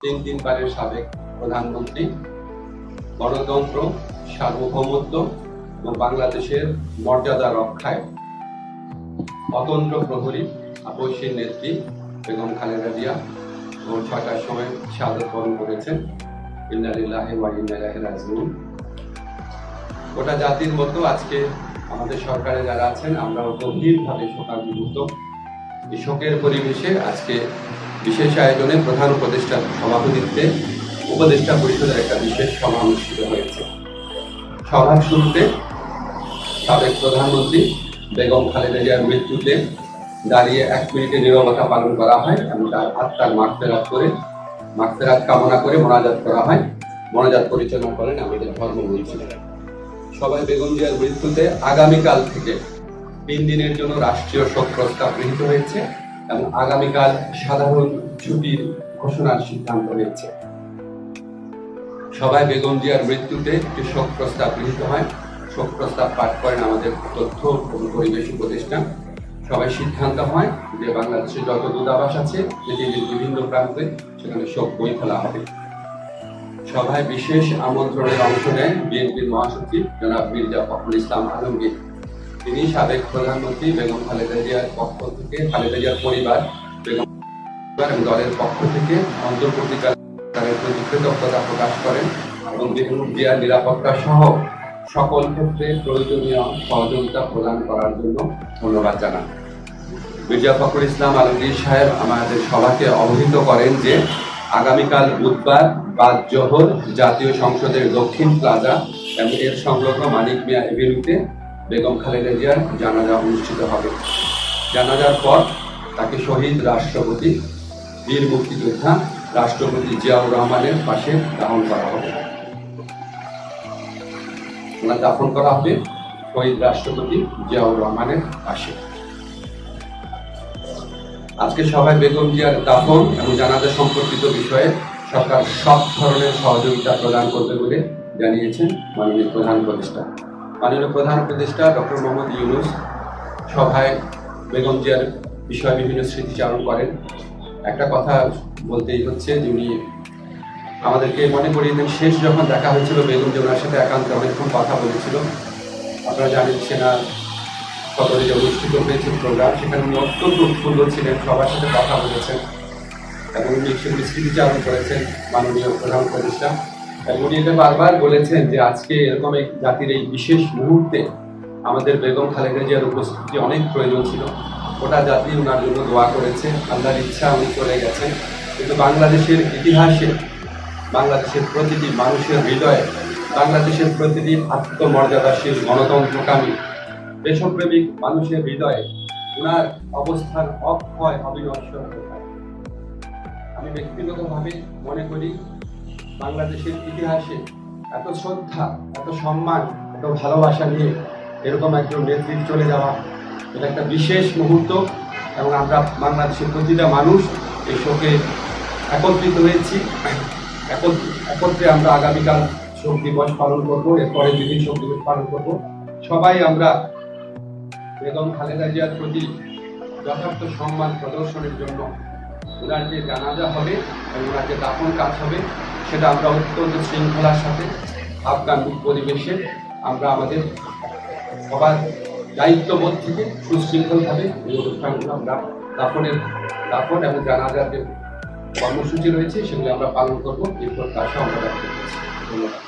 তিনবারের সাবেক প্রধানমন্ত্রী, গণতন্ত্র, সার্বভৌমত্ব এবং বাংলাদেশের মর্যাদা রক্ষায় অতন্ত্র প্রহরী আপসীর নেত্রী বেগম খালেদা জিয়া ভোর ৬টার সময় শাহাদাত বরণ করেছেন। ইন্না লিল্লাহি ওয়া ইন্না ইলাইহি রাজিউন। গোটা জাতির মতো আজকে আমাদের সরকারে যারা আছেন আমরাও গভীরভাবে শোকাভিভূত। এই শোকের পরিবেশে আজকে বিশেষ আয়োজনে প্রধান উপদেষ্টার সভাপতিত্বে উপদেষ্টা পরিষদের একটা বিশেষ সভা অনুষ্ঠিত হয়েছে। সভার শুরুতে সাবেক প্রধানমন্ত্রী বেগম খালেদা জিয়ার মৃত্যুতে দাঁড়িয়ে ১ মিনিটের নীরবতা পালন করা হয় এবং তার আত্মার মাগফিরাত কামনা করে মোনাজাত করা হয়। মোনাজাত পরিচালনা করেন আমাদের ধর্মমন্ত্রী। সবাই বেগম জিয়ার মৃত্যুতে আগামীকাল থেকে ৩ দিনের জন্য রাষ্ট্রীয় শোক প্রস্তাব গৃহীত হয়েছে এবং আগামীকাল সাধারণ ছুটির ঘোষণার সিদ্ধান্ত হয়েছে। সবাই বেগম জিয়ার মৃত্যুতে একটি শোক প্রস্তাব গৃহীত হয়। শোক প্রস্তাব পাঠ করেন আমাদের তথ্য ও পরিবেশ উপদেষ্টা। সবাই সিদ্ধান্ত হয় যে বাংলাদেশে যত দূতাবাস আছে পৃথিবীর বিভিন্ন প্রান্তে সেখানে শোক বই ফেলা হবে। সভায় বিশেষ আমন্ত্রণের অংশ নেন বিএনপির মহাসচিব জনাব মির্জা ফখরুল ইসলাম আলমগীর। তিনি সাবেক প্রধানমন্ত্রী বেগম খালেদা জিয়ার পক্ষ থেকে খালেদা জিয়ার পরিবার বেগম এবং দলের পক্ষ থেকে অন্তর্বর্তীকালের প্রতি কৃতজ্ঞতা প্রকাশ করেন এবং বেগম জিয়ার নিরাপত্তা সহ সকল ক্ষেত্রে প্রয়োজনীয় সহযোগিতা প্রদান করার জন্য ধন্যবাদ জানান। মির্জা ফখরুল ইসলাম আলমগীর সাহেব আমাদের সভাকে অবহিত করেন যে আগামীকাল বুধবার বাদ জোহর জাতীয় সংসদের দক্ষিণ প্লাজা এবং এর সংলগ্ন মানিক মিয়া এভিনিউতে বেগম খালেদা জিয়ার জানাজা অনুষ্ঠিত হবে। জানাজার পর তাকে শহীদ রাষ্ট্রপতি বীর মুক্তিযোদ্ধা রাষ্ট্রপতি জিয়াউর রহমানের পাশে দাফন করা হবে। দাফন করা হবে শহীদ রাষ্ট্রপতি জিয়াউর রহমানের পাশে। আজকে সবাই বেগম জিয়ার দাফন এবং জানাজা সম্পর্কিত বিষয়ে সরকার সব ধরনের সহযোগিতা প্রদান করবে বলে জানিয়েছেন মাননীয় প্রধান উপদেষ্টা। মাননীয় প্রধান উপদেষ্টা ডক্টর মোহাম্মদ ইউনূস সভায় বেগম জিয়ার বিষয়ে বিভিন্ন স্মৃতিচারণ করেন। একটা কথা বলতেই হচ্ছে যে উনি আমাদেরকে মনে করিয়ে দেন শেষ যখন দেখা হয়েছিল বেগম জিয়া ওনার সাথে একান্তে অনেকক্ষণ কথা বলেছিল। আপনারা জানেন সেনা সদরে যে অনুষ্ঠিত হয়েছে প্রোগ্রাম, সেখানে উনি অত্যন্ত উৎফুল্ল ছিলেন, সবার সাথে কথা বলেছেন এবং উনি সেগুলি স্মৃতিচারণ করেছেন মাননীয় প্রধান উপদেষ্টা। এবং উনি এটা বারবার বলেছেন যে আজকে এরকম এক জাতির এই বিশেষ মুহূর্তে আমাদের বেগম খালেদা জিয়ার উপস্থিতি অনেক প্রয়োজন ছিল। গোটা জাতি ওনার জন্য দোয়া করেছে, আল্লাহর ইচ্ছা উনি চলে গেছেন। কিন্তু বাংলাদেশের ইতিহাসে বাংলাদেশের প্রতিটি মানুষের হৃদয়ে বাংলাদেশের প্রতিটি আত্মমর্যাদাশীল গণতন্ত্রকামী দেশপ্রেমিক মানুষের হৃদয়ে ওনার অবস্থান অক্ষয় অবিনশ্বর হতে পারে। আমি ব্যক্তিগতভাবে মনে করি বাংলাদেশের ইতিহাসে এত শ্রদ্ধা, এত সম্মান, এত ভালোবাসা নিয়ে এরকম একজন নেতৃত্ব চলে যাওয়া এটা একটা বিশেষ মুহূর্ত এবং আমরা বাংলাদেশের প্রতিটা মানুষ এই শোকে একত্রিত হয়েছি। একত্রে আমরা আগামীকাল শোক দিবস পালন করবো, এরপরে দুদিন শোক দিবস পালন করবো। সবাই আমরা বেগম খালেদা জিয়ার প্রতি যথার্থ সম্মান প্রদর্শনের জন্য ওনার যে জানাজা হবে এবং ওনার যে দাফন কাজ হবে সেটা আমরা অত্যন্ত শৃঙ্খলার সাথে আফগান পরিবেশে আমরা আমাদের সবার দায়িত্ববোধ থেকে সুশৃঙ্খলভাবে এই অনুষ্ঠানগুলো আমরা দাফন এবং জানাজার যে কর্মসূচি রয়েছে সেগুলো আমরা পালন করবো। এই প্রত্যাশা আমরা ব্যক্ত করছি। ধন্যবাদ।